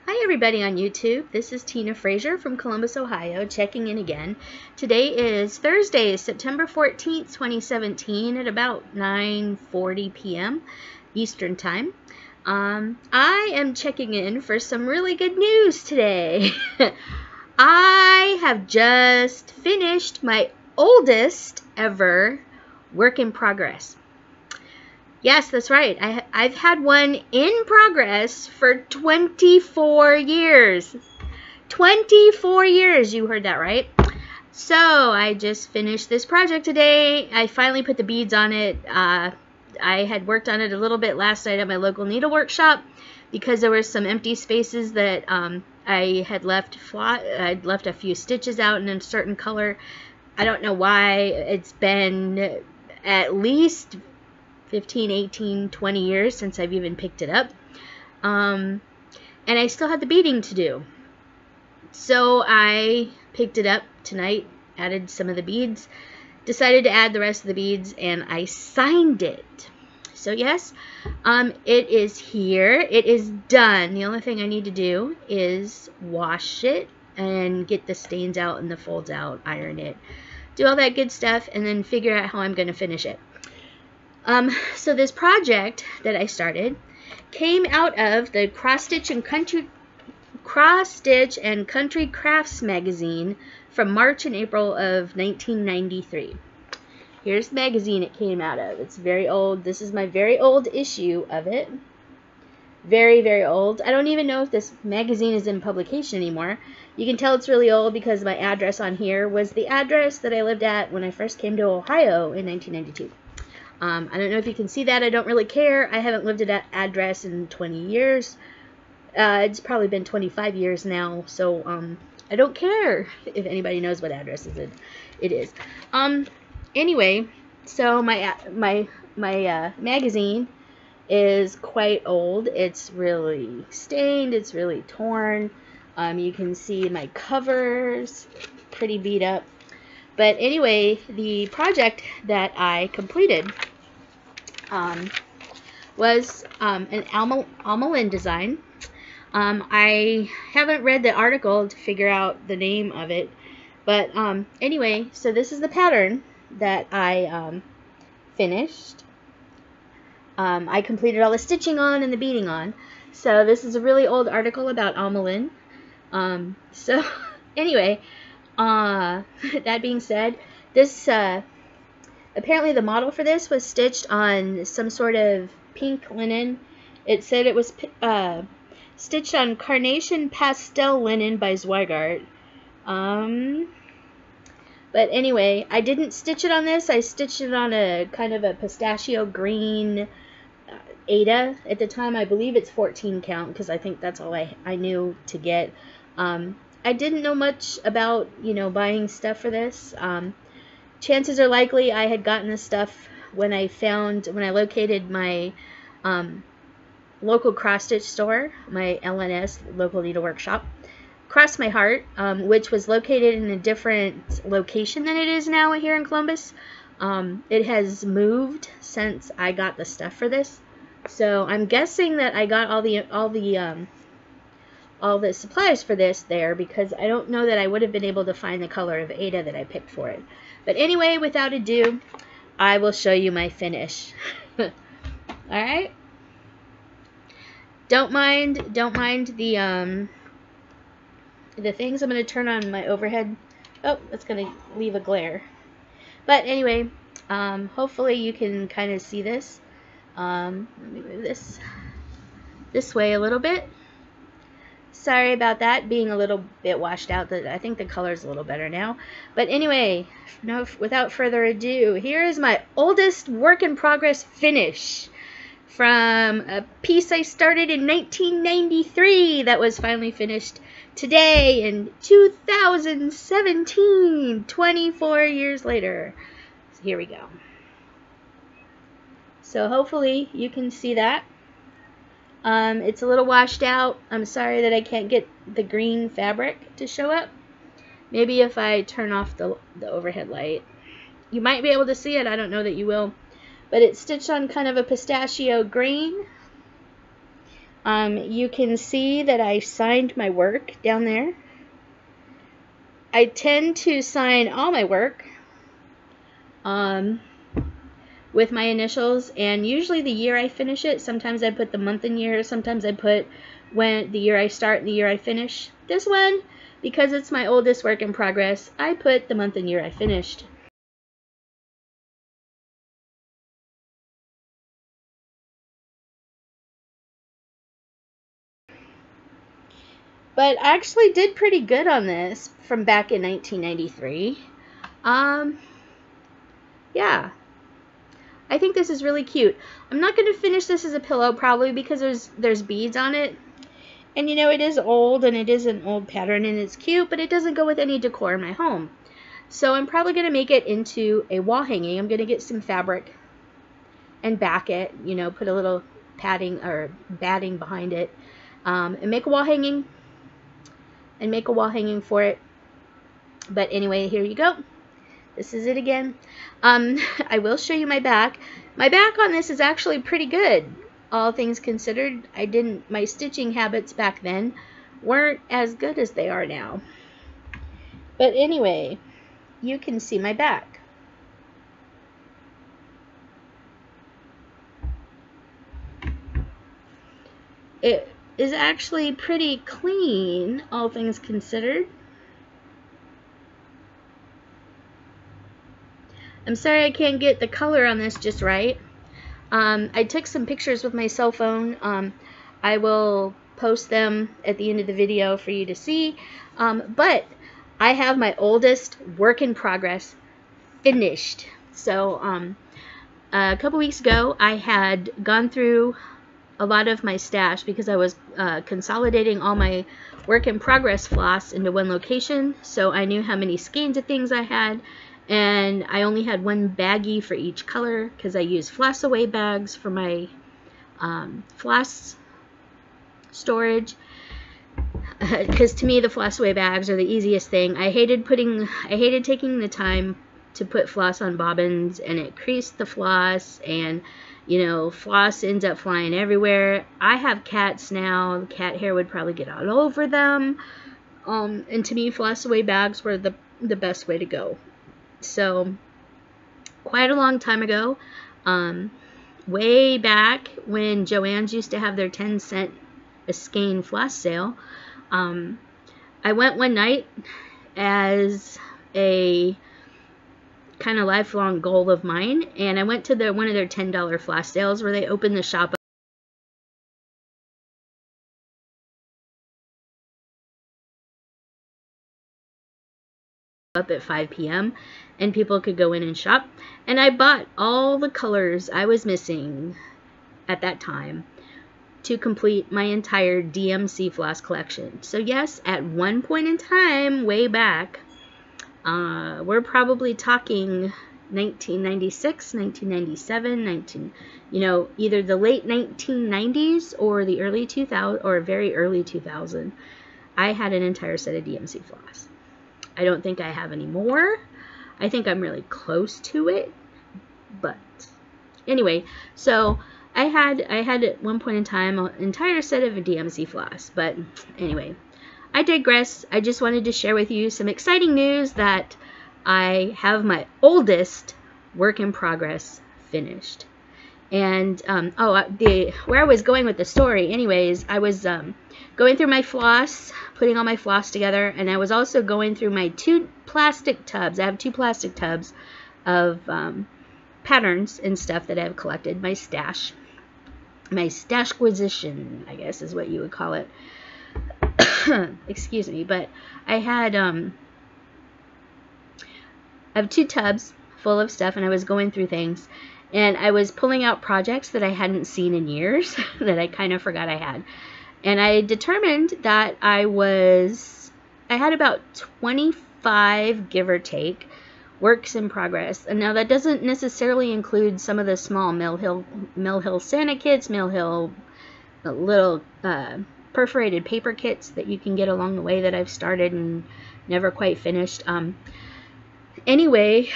Hi everybody on YouTube. This is Tina Frazier from Columbus, Ohio, checking in again. Today is Thursday, September 14th, 2017 at about 9:40 p.m. Eastern Time. I am checking in for some really good news today. I have just finished my oldest ever work in progress. Yes, that's right. I've had one in progress for 24 years. 24 years, you heard that right. So I just finished this project today. I finally put the beads on it. I had worked on it a little bit last night at my local needle workshop because there were some empty spaces that I had left. I'd left a few stitches out in a certain color. I don't know why. It's been at least 15, 18, 20 years since I've even picked it up. And I still had the beading to do. So I picked it up tonight, added some of the beads, decided to add the rest of the beads, and I signed it. So yes, it is here. It is done. The only thing I need to do is wash it and get the stains out and the folds out, iron it, do all that good stuff, and then figure out how I'm going to finish it. So this project that I started came out of the Cross Stitch and Country Crafts magazine from March and April of 1993. Here's the magazine it came out of. It's very old. This is my very old issue of it. Very, very old. I don't even know if this magazine is in publication anymore. You can tell it's really old because my address on here was the address that I lived at when I first came to Ohio in 1992. I don't know if you can see that. I don't really care. I haven't lived at that address in 20 years. It's probably been 25 years now, so I don't care if anybody knows what address it is. Anyway, so my magazine is quite old. It's really stained. It's really torn. You can see my covers pretty beat up. But anyway, the project that I completed was an Alma Lynn design. I haven't read the article to figure out the name of it. But anyway, so this is the pattern that I finished. I completed all the stitching on and the beading on. So this is a really old article about Alma Lynn. So anyway, that being said, this apparently the model for this was stitched on some sort of pink linen. It said it was stitched on carnation pastel linen by Zweigart. But anyway, I didn't stitch it on this. I stitched it on a kind of a pistachio green Ada. At the time, I believe it's 14 count because I think that's all I knew to get. I didn't know much about, buying stuff for this. Chances are likely I had gotten this stuff when I located my local cross-stitch store, my LNS, local needle workshop, Cross My Heart, which was located in a different location than it is now here in Columbus. It has moved since I got the stuff for this. So I'm guessing that I got all the supplies for this there because I don't know that I would have been able to find the color of Ada that I picked for it. But anyway, without ado, I will show you my finish. Alright? Don't mind the things. I'm going to turn on my overhead. Oh, that's going to leave a glare. But anyway, hopefully you can kind of see this. Let me move this way a little bit. Sorry about that being a little bit washed out. I think the color's a little better now. But anyway, without further ado, here is my oldest work in progress finish from a piece I started in 1993 that was finally finished today in 2017, 24 years later. So here we go. So hopefully you can see that. It's a little washed out. I'm sorry that I can't get the green fabric to show up. Maybe if I turn off the overhead light, you might be able to see it. I don't know that you will. But it's stitched on kind of a pistachio green. You can see that I signed my work down there. I tend to sign all my work with my initials, and usually the year I finish it. Sometimes I put the month and year, sometimes I put when the year I start and the year I finish. This one, because it's my oldest work in progress, I put the month and year I finished. But I actually did pretty good on this from back in 1993. Yeah. I think this is really cute. I'm not going to finish this as a pillow probably because there's beads on it. And you know, it is old and it is an old pattern and it's cute, but it doesn't go with any decor in my home. So I'm probably going to make it into a wall hanging. I'm going to get some fabric and back it, you know, put a little padding or batting behind it, and make a wall hanging for it. But anyway, here you go. This is it again. I will show you my back. My back on this is actually pretty good, all things considered. My stitching habits back then weren't as good as they are now. But anyway, you can see my back. It is actually pretty clean, all things considered. I'm sorry I can't get the color on this just right. I took some pictures with my cell phone. I will post them at the end of the video for you to see. But I have my oldest work in progress finished. So a couple weeks ago, I had gone through a lot of my stash because I was consolidating all my work in progress floss into one location. So I knew how many skeins of things I had. And I only had one baggie for each color because I use floss away bags for my floss storage. Because to me, the floss away bags are the easiest thing. I hated taking the time to put floss on bobbins, and it creased the floss, and you know, floss ends up flying everywhere. I have cats now. The cat hair would probably get all over them. And to me, floss away bags were the best way to go. So, quite a long time ago, way back when Joann's used to have their 10-cent a skein floss sale, I went one night as a kind of lifelong goal of mine, and I went to one of their $10 floss sales where they opened the shop up at 5 p.m. and people could go in and shop, and I bought all the colors I was missing at that time to complete my entire DMC floss collection. So yes, at one point in time, way back, we're probably talking 1996, 1997, either the late 1990s or the early 2000 or very early 2000. I had an entire set of DMC floss. I don't think I have any more. I think I'm really close to it. But anyway, so I had at one point in time an entire set of a DMC floss. But anyway, I digress. I just wanted to share with you some exciting news that I have my oldest work in progress finished. And where I was going with the story, anyways, I was going through my floss, putting all my floss together, and I was also going through my 2 plastic tubs. I have 2 plastic tubs of patterns and stuff that I've collected. My stashquisition, I guess is what you would call it. Excuse me, but I had I have 2 tubs full of stuff, and I was going through things. And I was pulling out projects that I hadn't seen in years that I kind of forgot I had. And I determined that I had about 25, give or take, works in progress. And now that doesn't necessarily include some of the small Mill Hill Santa kits, Mill Hill little perforated paper kits that you can get along the way that I've started and never quite finished. Anyway,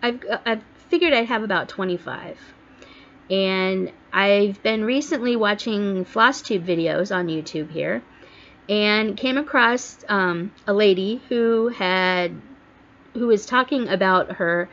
I've figured I'd have about 25, And I've been recently watching Flosstube videos on YouTube here, and came across a lady who was talking about her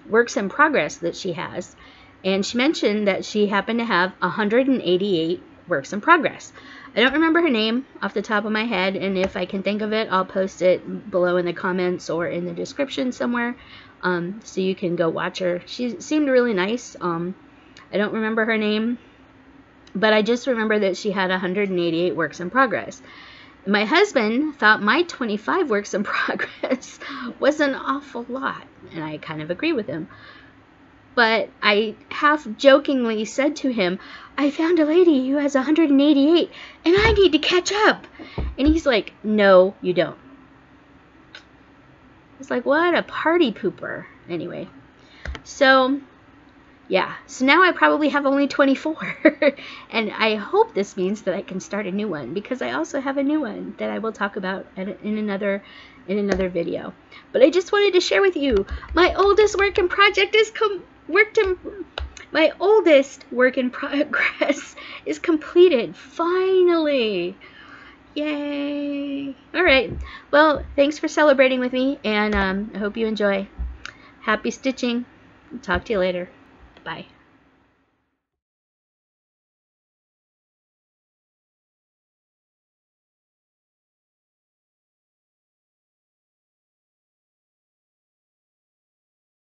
works in progress that she has, and she mentioned that she happened to have 188 works in progress. I don't remember her name off the top of my head, and if I can think of it, I'll post it below in the comments or in the description somewhere, so you can go watch her. She seemed really nice. I don't remember her name, but I just remember that she had 188 works in progress. My husband thought my 25 works in progress was an awful lot, and I kind of agree with him. But I half jokingly said to him, I found a lady who has 188 and I need to catch up. And he's like, no, you don't. It's like, what a party pooper. Anyway, so yeah, so now I probably have only 24. And I hope this means that I can start a new one, because I also have a new one that I will talk about in another video. But I just wanted to share with you, my oldest work in progress is completed, finally. Yay. All right, well, thanks for celebrating with me, and I hope you enjoy. Happy stitching. Talk to you later. Bye.